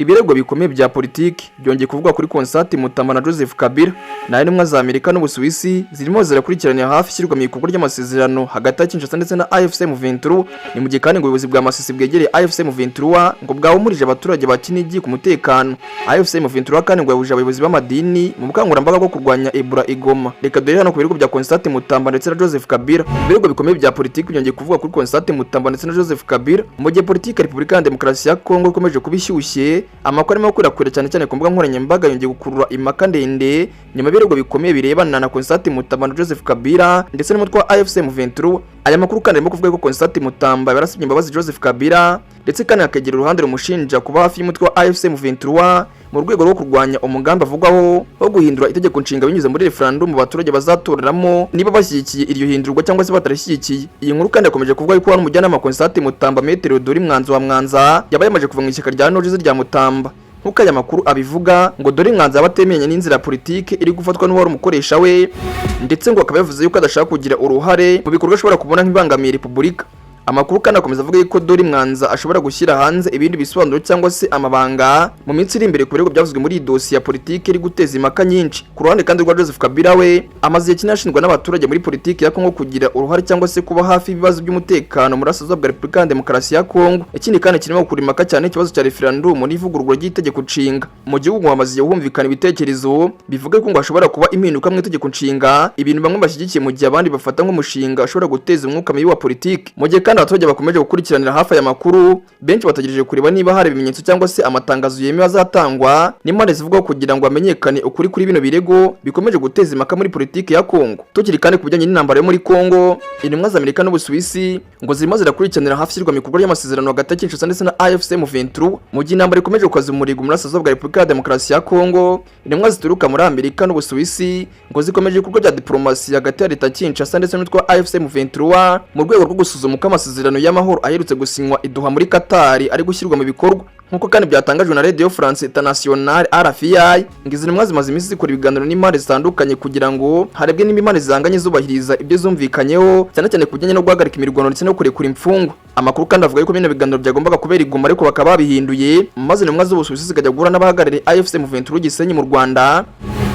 Ibirego bikomeye bya politiki byongeye kuvuga kuri konsati Mutamba na Joseph Kabila na intumwa za Amerika n'Ubusuwisi zirimo zirakurikirana hafi ishyirwa mu bikorwa ry'amasezerano hagati ya Kinshasa ndetse na AFC M23. Ni mu gihe kandi ngo ubuyobozi bwa Masisi bwegereye AFC M23 ngo bwahumurije abaturage ba Kinigi ku mutekano. AFC M23 kandi ngo yahuje abayobozi b'amadini mu bukangurambaga bwo kurwanya Ebola igoma. Reka dore hano ku birego bya konsati Mutamba ndetse na Joseph Kabila. Ibirego bikomeye bya politiki byongeye kuvuga kuri konsati Mutamba ndetse na Joseph Kabila mu gihe politiki ya Repubulika ya Demokarasi ya Kongo ikomeje kubishyushye. Amakuru arimo kwirakwira cyane ku mbuga nkoranyambaga yongeye gukurura impaka ndende nyuma y'ibirego bikomeye birebana na konsati Mutamba na Joseph Kabila ndetse n'umutwe wa AFC M23. Aya makuru kandi arimo kuvuga ko konsati Mutamba yarasabye imbabazi Joseph Kabila ndetse kandi akagira uruhande rumushinja kuba hafi y'umutwe wa AFC M23 mu rwego rwo kurwanya umugambi avugwaho wo guhindura itegeko nshinga binyuze muri referendum abaturage bazatoreramo niba bashyigikiye iryo hindurwa cyangwa se batarishyigikiye. Iyi nkuru kandi yakomeje kuvuga ko hari umujyanama konsati Mutamba Metero Dori Mwanza wa Mwanza yabaye amaje kuva mu ishyaka rya Nojize rya Mutamba. Nkuko aya makuru abivuga ngo Dori Mwanza abatemenye n'inzira politike iri gufatwa n'uwari umukoresha we ndetse ngo akaba yavuze yuko adashaka kugira uruhare mu bikorwa ashobora kubona nk'ibangamiye Repubulika. Amakuru kandi akomeza avuga ko Dori Mwanza ashobora gushyira hanze ibindi bisobanuro cyangwa se amabanga mu minsi iri imbere ku birego byavuzwe muri dosiye ya politiki iri guteza impaka nyinshi. Ku ruhande kandi rwa Joseph Kabila we amaze kinashinjwa n'abaturage muri politiki ya Kongo kugira uruhare cyangwa se kuba hafi ibibazo by'umutekano muri Burasirazuba bwa Repubulika ya Demokarasi ya Kongo. Ikindi kandi kirimo gukurimaka cyane ikibazo cya referendum n'ivugururwa ry'itegeko nshinga. Mu gihugu hamaze humvikana ibitekerezo bivuga ko ngo hashobora kuba impinduka mu itegeko nshinga, ibintu bamwe bashyigikiye mu gihe abandi bafata nk'umushinga ashobora guteza umwuka mibi wa politiki. Mu gihe kandi abaturage bakomeje gukurikiranira hafi aya makuru, benshi bategereje kureba niba hari ibimenyetso cyangwa se amatangazo yemewe azatangwa n'impande zivuga kugira ngo hamenyekane ukuri kuri bino birego bikomeje guteza impaka muri politiki ya Kongo. Tukiri kandi ku bijyanye n'intambara yo muri Kongo, intumwa za Amerika n'Ubusuwisi ngo zirimo zirakurikiranira hafi ishyirwa mu bikorwa ry'amasezerano hagati ya Kinshasa ndetse na AFC M23 mu gihe intambara ikomeje gukaza umurego muri Burasirazuba bwa Repubulika ya Demokarasi ya Kongo. Intumwa zituruka muri Amerika n'Ubusuwisi ngo zikomeje ibikorwa bya diplomasi hagati ya leta Kinshasa ndetse n'umutwe wa AFC M23 mu rwego rwo gusuzuma uko amasezerano y'amahoro aherutse gusinywa i Doha muri Qatar ari gushyirwa mu bikorwa. Nkuko kandi byatangajwe na Radio France International RFI, ngize intumwa zimaze iminsi zikora ibiganiro n'impande zitandukanye kugira ngo harebwe niba impande zanganye zubahiriza ibyo zumvikanyeho, cyane cyane kujyanye no guhagarika imirwano ndetse no kurekura imfungwa. Amakuru kandi avuga ko bino biganiro byagombaga kubera igoma ariko bakaba babihinduye, maze intumwa z'Ubusuwisi zikajya guhura n'abahagarariye AFC M23 Gisenyi mu Rwanda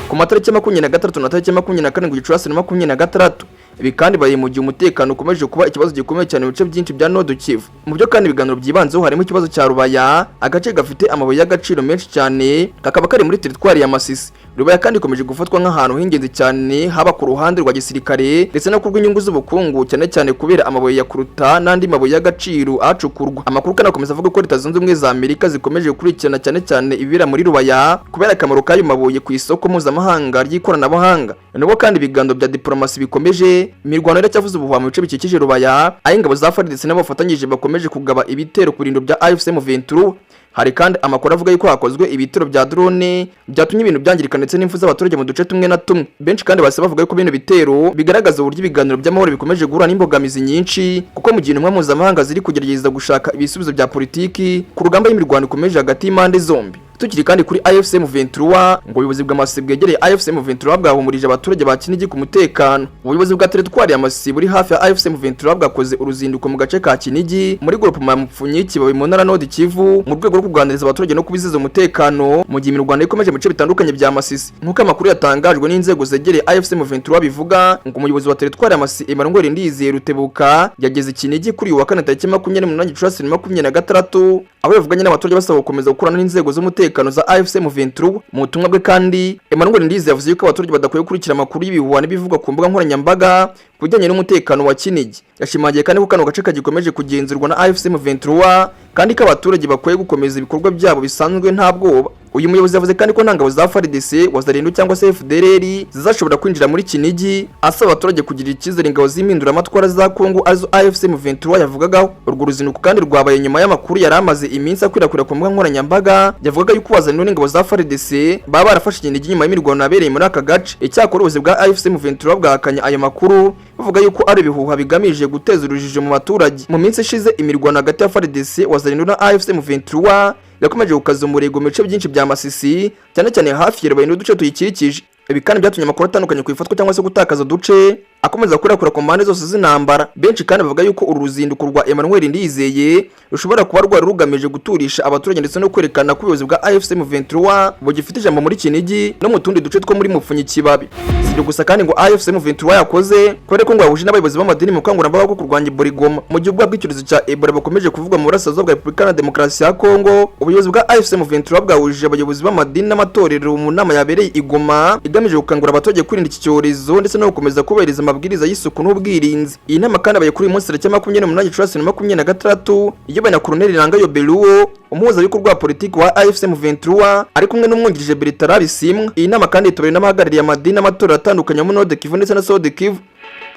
ku matariki 23 na tariki 24 Gicurasi 2026. Ibi kandi bari mu gihe umutekano ukomeje kuba ikibazo gikomeye cyane mu bice byinshi bya Nord Kivu. Mu byo kandi ibiganiro byibanzeho harimo ikibazo cya Rubaya, agace gafite amabuye y'agaciro menshi cyane kakaba kari muri teritwari ya Masisi. Rubaya kandi ikomeje gufatwa nk'ahantu h'ingenzi cyane haba ku ruhande rwa gisirikare ndetse no kubw'inyungu z'ubukungu, cyane cyane kubera amabuye ya kuruta n'andi mabuye y'agaciro acukurwa. Amakuru kandi akomeza avuga ko Leta Zunze Ubumwe za Amerika zikomeje gukurikirana cyane ibibera muri Rubaya kubera akamaro k'ayo mabuye ku isoko mpuzamahanga ry'ikoranabuhanga. Nubwo kandi ibiganiro bya diplomasi bikomeje, imirwano iracyavuze ubuhuha mu bice bikikije Rubaya, aho ingabo za frdc n'abafatanyije bakomeje kugaba ibitero ku birindo bya AFC M23. Hari kandi amakuru avuga yuko hakozwe ibitero bya drone byatumye ibintu byangirika ndetse n'imfu z'abaturage mu duce tumwe na tumwe. Benshi kandi base bavuga yuko bino bitero bigaragaza uburyo ibiganiro by'amahoro bikomeje guhura n'imbogamizi nyinshi, kuko mu gihe intumwa mpuzamahanga ziri kugerageza gushaka ibisubizo bya politiki ku rugamba y'imirwano ikomeje hagati y'impande zombi. Tukiri kandi kuri AFC M23 ngo ubuyobozi bwa Masisi bwegereye AFC M23 bwahumurije abaturage ba Kinigi ku mutekano. Ubuyobozi bwa teritwari ya Masisi buri hafi ya AFC M23 bwakoze uruzinduko mu gace ka Kinigi muri groupement ya Mupfunyiki babi mu ntara Nord Kivu mu rwego rwo kuganiriza abaturage no kubizeza umutekano mu gihe imirwano ikomeje mu bice bitandukanye bya Masisi. Nkuko amakuru yatangajwe n'inzego zegereye AFC M23 bivuga ngo umuyobozi wa teritwari ya Masisi Emmanuel Ndizeye Rutebuka yageze Kinigi kuri uwa 4 tariki 28 Gicurasi 2026, aho yavuganye n'abaturage basaba gukomeza gukorana n'inzego z'umutekano za AFC M23. Mu butumwa bwe kandi Emmanuel Ndizeye yavuze ko abaturage badakwiye gukurikira amakuru y'ibihuha n'ibivugwa ku mbuga nkoranyambaga kujyanye n'umutekano wa Kinigi. Yashimangiye kandi ko kano gace kagikomeje kugenzurwa na AFC M23 kandi ko abaturage bakwiye gukomeza ibikorwa byabo bisanzwe nta bwoba. Uyu muyobozi yavuze kandi ko ntangabo za frdc wazarendo cyangwa se FDLR zizashobora kwinjira muri Kinigi, asaba abaturage kugira icyizere ingabo z'imindura amatwara za Kongo arizo AFC M23 yavugagaho. Urwo ruzinduko kandi rwabaye nyuma y'amakuru yari amaze iminsi akwirakwira ku mbuga nkoranyambaga yavugaga yuko wazarendo n'ingabo za frdc baba barafashe Kinigi nyuma y'imirwano yabereye muri aka gace. Icyakora ubuyobozi bwa AFC M23 bwahakanye ayo makuru bavuga yuko ari ibihuha bigamije guteza urujijo mu baturage. Mu minsi ishize imirwano hagati ya frdc wazarendo na AFC M23 yakomeje gukaza umurego mu bice byinshi bya Masisi, cyane cyane hafi ya Rubaya n'uduce tuyikikije. Ibi kandi byatumye amakuru atandukanye ku ifatwa cyangwa se gutakaza duce akomeza kurakura ku mpande zose z'intambara. Benshi kandi bavuga yuko uru ruzinduko rwa Emmanuel Ndizeye rushobora kuba rwari rugamije guturisha abaturage ndetse no kwerekana ko ubuyobozi bwa AFC M23 bugifite ijambo muri Kinigi no mu tundi duce two muri Mupfunyi Kibabi. Sibyo gusa kandi ngo AFC M23 yakoze kubera ko ngo yahuje n'abayobozi b'amadini mu kangurambaga ko kurwanya Ebola Goma mu gihe ubwa bw'icyorezo cya Ebola bakomeje kuvugwa mu burasirazuba bwa Repubulika ya Demokarasi ya Kongo. Ubuyobozi bwa AFC M23 bwahuje abayobozi b'amadini n'amatorero mu nama yabereye i Goma igamije gukangurira abaturage kwirinda iki cyorezo ndetse no gukomeza kubahiriza amabwiriza y'isuku n'ubwirinzi. Iyi nama kandi abaye kuri umunsi tariki 28 Gicurasi 2026 iyobowe na Colonel Nangayo Beluo, umuhuzabikorwa wa politiki wa AFC M23 ari kumwe n'umwungirije Bertrand Simwe. Iyi nama kandi itorewe n'abahagarariye amadini n'amatorero atandukanye mu Nord Kivu ndetse na Sud Kivu.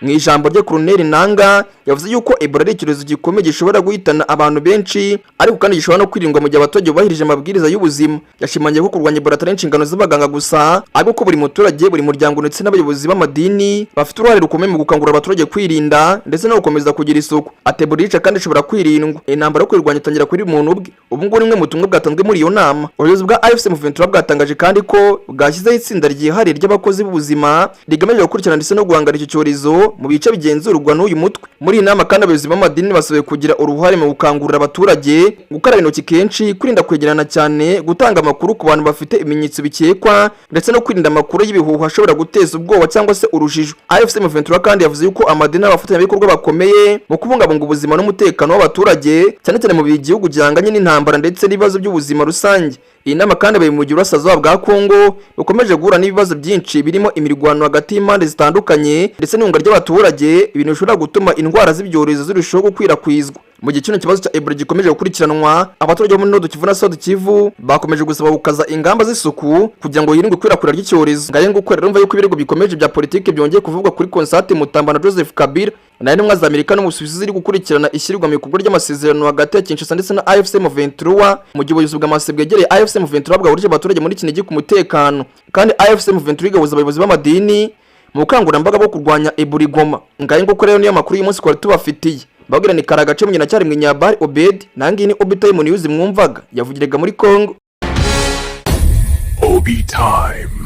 Mu ijambo rye Colonel Nanga yavuze yuko Ebola ari ikibazo gikomeye gishobora guhitana abantu benshi ariko kandi gishobora no kwirindwa mu gihe abaturage bahirije amabwiriza y'ubuzima. Yashimangiye ko kurwanya Ebola atari inshingano z'abaganga gusa ahubwo ko buri muturage, buri muryango ndetse n'abayobozi b'amadini bafite uruhare rukomeye mu gukangurira abaturage kwirinda ndetse no gukomeza kugira isuku. Ebola yica kandi ishobora kwirindwa. Intambara yo kwirwanya itangira kuri muntu ubwe. Ubu ngubu nimwe mu butumwa bwatanzwe muri iyo nama. Ubuyobozi bwa AFC M23 bwatangaje kandi ko bwashyizeho itsinda ryihariye ry'abakozi b'ubuzima rigamije gukurikirana ndetse no guhangana iki cyorezo mu bice bigenzurwa n'uyu mutwe. Muri iyi nama kandi abayobozi b'amadini basabiwe kugira uruhare mu gukangurira abaturage gukaraba intoki kenshi, kwirinda kwegerana cyane, gutanga amakuru ku bantu bafite ibimenyetso bikekwa ndetse no kwirinda amakuru y'ibihuha ashobora guteza ubwoba cyangwa se urujijo. AFC M23 kandi yavuze yuko amadini n'abafatanyabikorwa bakomeye mu kubungabunga ubuzima n'umutekano w'abaturage cyane cyane mu gihugu gihanganye n'intambara ndetse n'ibibazo by'ubuzima rusange. Iyi nama kandi abaye mu gihe burasirazuba bwa Kongo bukomeje guhura n'ibibazo byinshi birimo imirwano hagati y'impande zitandukanye ndetse n'ihunga ry'abaturage, ibintu bishobora gutuma indwara z'ibyorezo zirushaho gukwirakwizwa. Mu gihe kino kibazo cya Ebola gikomeje gukurikiranwa, abaturage bo muri Nord Kivu na Sud Kivu bakomeje gusaba gukaza ingamba z'isuku kugira ngo hirindwe ikwirakwira ry'icyorezo. Ngaye ngo kwera rumva yuko ibirego bikomeje bya politike byongeye kuvugwa kuri konsate Mutamba na Kabila na n'intumwa za Amerika no mu Busuwisi ziri gukurikirana ishyirwa mu bikorwa ry'amasezerano hagati ya Kinshasa ndetse na AFC M23 mu gihe ubuyobozi bw'amasezerano bwegereye AFC M23 bwahurije abaturage muri Kinigi ku mutekano. Kandi AFC M23 igahuza abayobozi b'amadini mu bukangurambaga bwo kurwanya Ebola Goma. Ngaye ngo rero niyo makuru y'umunsi twari tubafitiye. Bagura ni Karagace mu Nyacyari mu Nyabari Obed nangi ni Obitime News mwumvaga yavugiraga muri Kongo. Obitime.